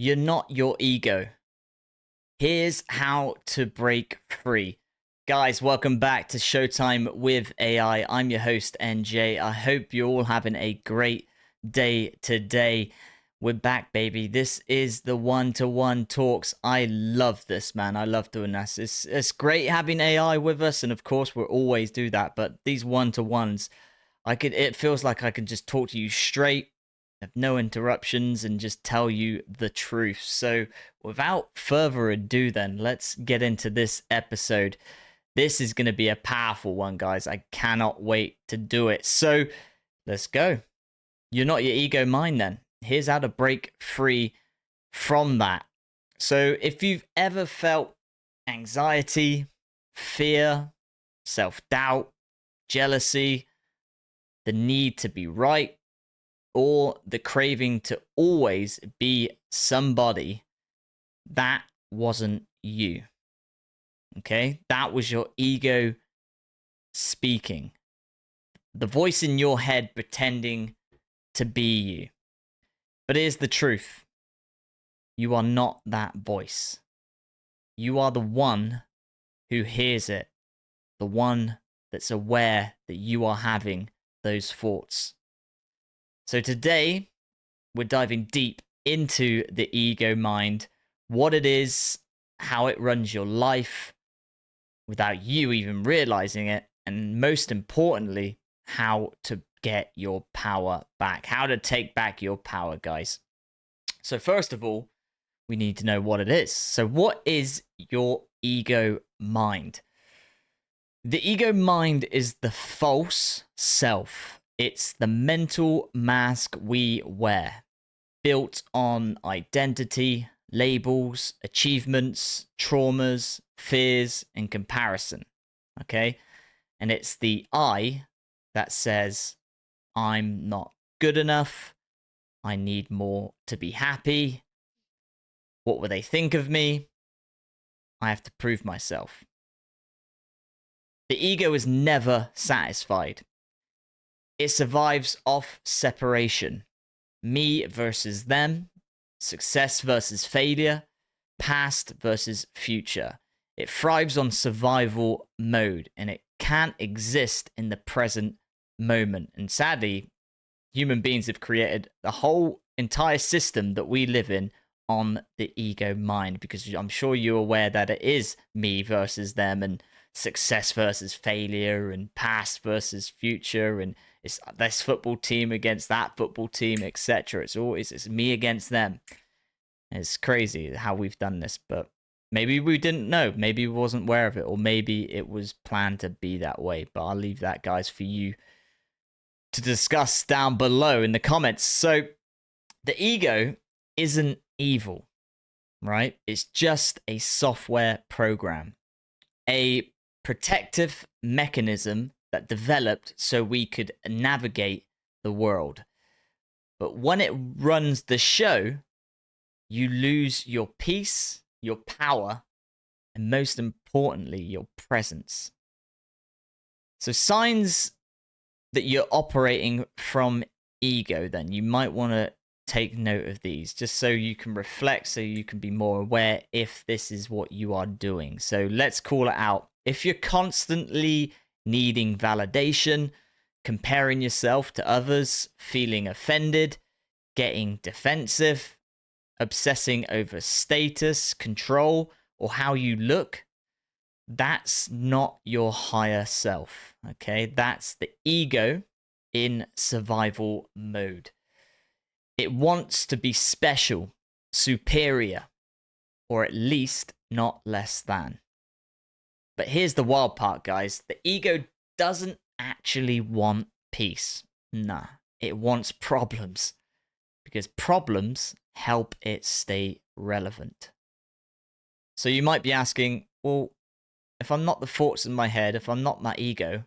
You're not your ego. Here's how to break free. Guys, welcome back to Showtime with AI. I'm your host, NJ. I hope you're all having a great day today. We're back, baby. This is the one-to-one talks. I love this, man. I love doing this. It's great having AI with us, and of course, we'll always do that. But these one-to-ones, it feels like I can just talk to you straight, have no interruptions, and just tell you the truth. So without further ado, then let's get into this episode. This is going to be a powerful one, guys. I cannot wait to do it. So let's go. You're not your ego mind, then. Here's how to break free from that. So if you've ever felt anxiety, fear, self-doubt, jealousy, the need to be right, or the craving to always be somebody, that wasn't you. Okay? That was your ego speaking. The voice in your head pretending to be you. But here's the truth. You are not that voice. You are the one who hears it. The one that's aware that you are having those thoughts. So today, we're diving deep into the ego mind, what it is, how it runs your life without you even realizing it, and most importantly, how to get your power back, how to take back your power, guys. So first of all, we need to know what it is. So what is your ego mind? The ego mind is the false self. It's the mental mask we wear, built on identity, labels, achievements, traumas, fears, and comparison. Okay? And it's the I that says, I'm not good enough. I need more to be happy. What will they think of me? I have to prove myself. The ego is never satisfied. It survives off separation. Me versus them, success versus failure, past versus future. It thrives on survival mode and it can't exist in the present moment. And sadly, human beings have created the whole entire system that we live in on the ego mind, because I'm sure you're aware that it is me versus them and success versus failure and past versus future, and it's this football team against that football team, etc. It's me against them. And it's crazy how we've done this, but maybe we didn't know, maybe we wasn't aware of it, or maybe it was planned to be that way. But I'll leave that, guys, for you to discuss down below in the comments. So the ego isn't evil, right? It's just a software program, a protective mechanism that developed so we could navigate the world. But when it runs the show, you lose your peace, your power, and most importantly, your presence. So signs that you're operating from ego, then you might want to take note of these just so you can reflect, so you can be more aware if this is what you are doing. So let's call it out. If you're constantly needing validation, comparing yourself to others, feeling offended, getting defensive, obsessing over status, control, or how you look, that's not your higher self, okay? That's the ego in survival mode. It wants to be special, superior, or at least not less than. But here's the wild part, guys. The ego doesn't actually want peace. Nah, it wants problems, because problems help it stay relevant. So you might be asking, well, if I'm not the thoughts in my head, if I'm not my ego,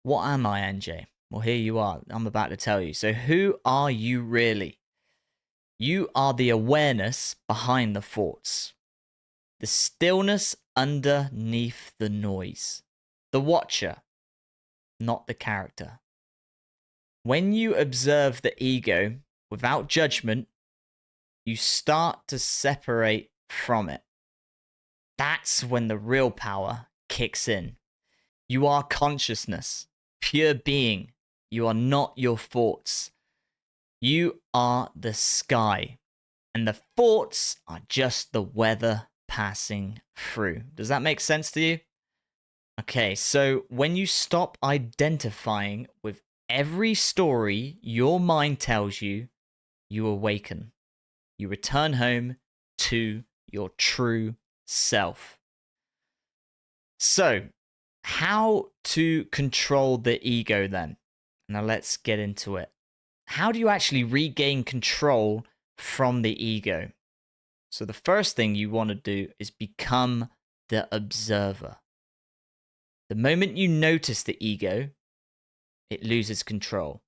what am I, NJ? Well, here you are. I'm about to tell you. So who are you really? You are the awareness behind the thoughts, the stillness underneath the noise, the watcher, not the character. When you observe the ego without judgment, you start to separate from it. That's when the real power kicks in. You are consciousness, pure being. You are not your thoughts. You are the sky, and the thoughts are just the weather passing through. Does that make sense to you? Okay, so when you stop identifying with every story your mind tells you, you awaken. You return home to your true self. So, how to control the ego then? Now, let's get into it. How do you actually regain control from the ego? So, the first thing you want to do is become the observer. The moment you notice the ego, it loses control.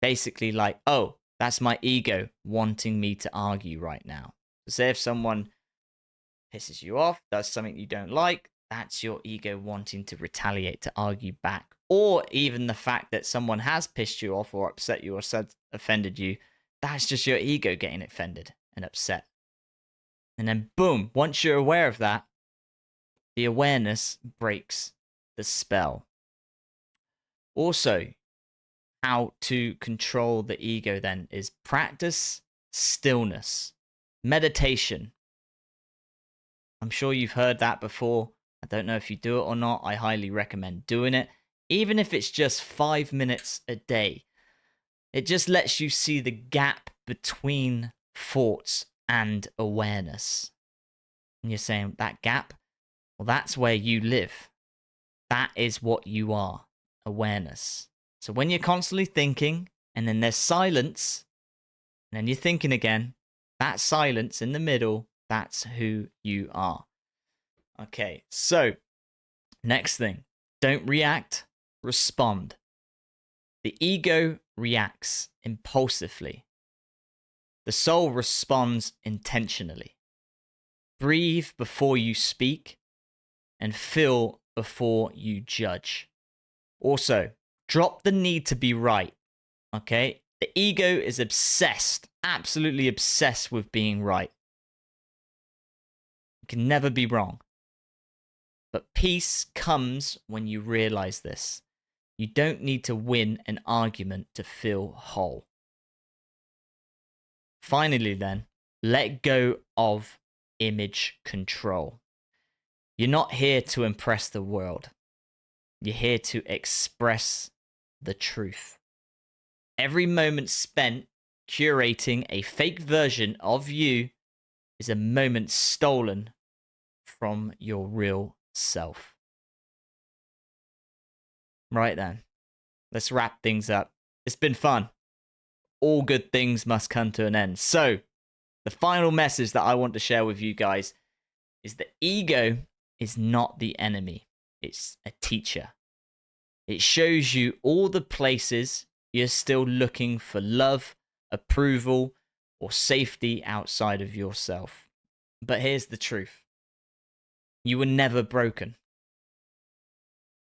Basically, like, oh, that's my ego wanting me to argue right now. So say if someone pisses you off, does something you don't like, that's your ego wanting to retaliate, to argue back. Or even the fact that someone has pissed you off or upset you or offended you, that's just your ego getting offended and upset. And then boom, once you're aware of that, the awareness breaks the spell. Also, how to control the ego then is practice stillness, meditation. I'm sure you've heard that before. I don't know if you do it or not. I highly recommend doing it, even if it's just 5 minutes a day. It just lets you see the gap between thoughts and awareness. And you're saying, that gap? Well, that's where you live. That is what you are, awareness. So when you're constantly thinking, and then there's silence, and then you're thinking again, that silence in the middle, that's who you are. Okay, so next thing, don't react, respond. The ego reacts impulsively. The soul responds intentionally. Breathe before you speak and feel before you judge. Also, drop the need to be right, okay? The ego is obsessed, absolutely obsessed with being right. You can never be wrong. But peace comes when you realize this. You don't need to win an argument to feel whole. Finally, then, let go of image control. You're not here to impress the world. You're here to express the truth. Every moment spent curating a fake version of you is a moment stolen from your real self. Right then, let's wrap things up. It's been fun. All good things must come to an end. So, the final message that I want to share with you guys is that ego is not the enemy. It's a teacher. It shows you all the places you're still looking for love, approval, or safety outside of yourself. But here's the truth. You were never broken.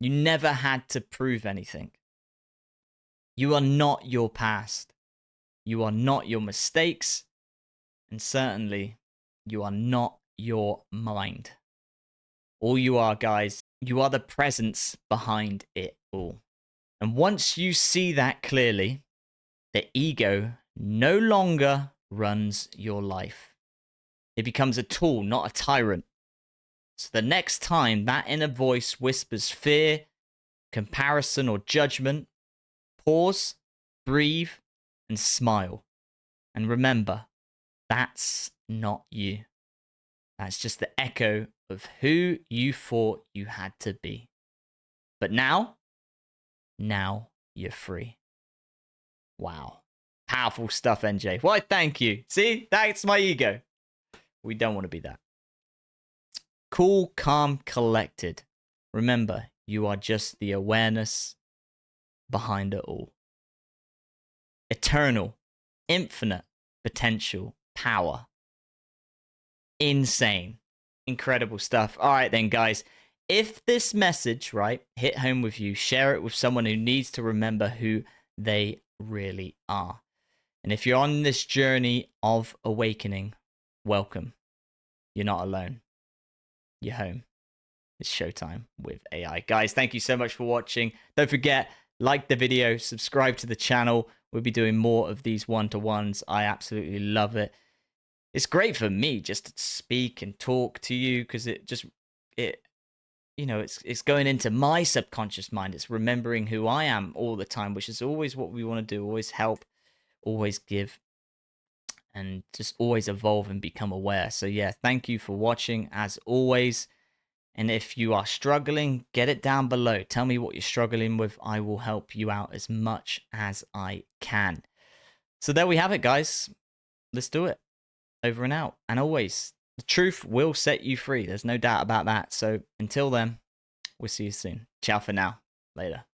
You never had to prove anything. You are not your past. You are not your mistakes. And certainly, you are not your mind. All you are, guys, you are the presence behind it all. And once you see that clearly, the ego no longer runs your life. It becomes a tool, not a tyrant. So the next time that inner voice whispers fear, comparison, or judgment, pause, breathe, and smile. And remember, that's not you. That's just the echo of who you thought you had to be. But now you're free. Wow. Powerful stuff, NJ. Why, thank you. See, that's my ego. We don't want to be that. Cool, calm, collected. Remember, you are just the awareness behind it all. Eternal, infinite potential, power. Insane. Incredible stuff. All right, then, guys. If this message, right, hit home with you, share it with someone who needs to remember who they really are. And if you're on this journey of awakening, welcome. You're not alone. You're home. It's showtime with AI. Guys, thank you so much for watching. Don't forget, like the video, subscribe to the channel. We'll be doing more of these one-to-ones. I absolutely love it. It's great for me just to speak and talk to you because it's going into my subconscious mind. It's remembering who I am all the time, which is always what we want to do. Always help, always give, and just always evolve and become aware. So yeah, thank you for watching as always. And if you are struggling, get it down below. Tell me what you're struggling with. I will help you out as much as I can. So there we have it, guys. Let's do it. Over and out. And always, the truth will set you free. There's no doubt about that. So until then, we'll see you soon. Ciao for now. Later.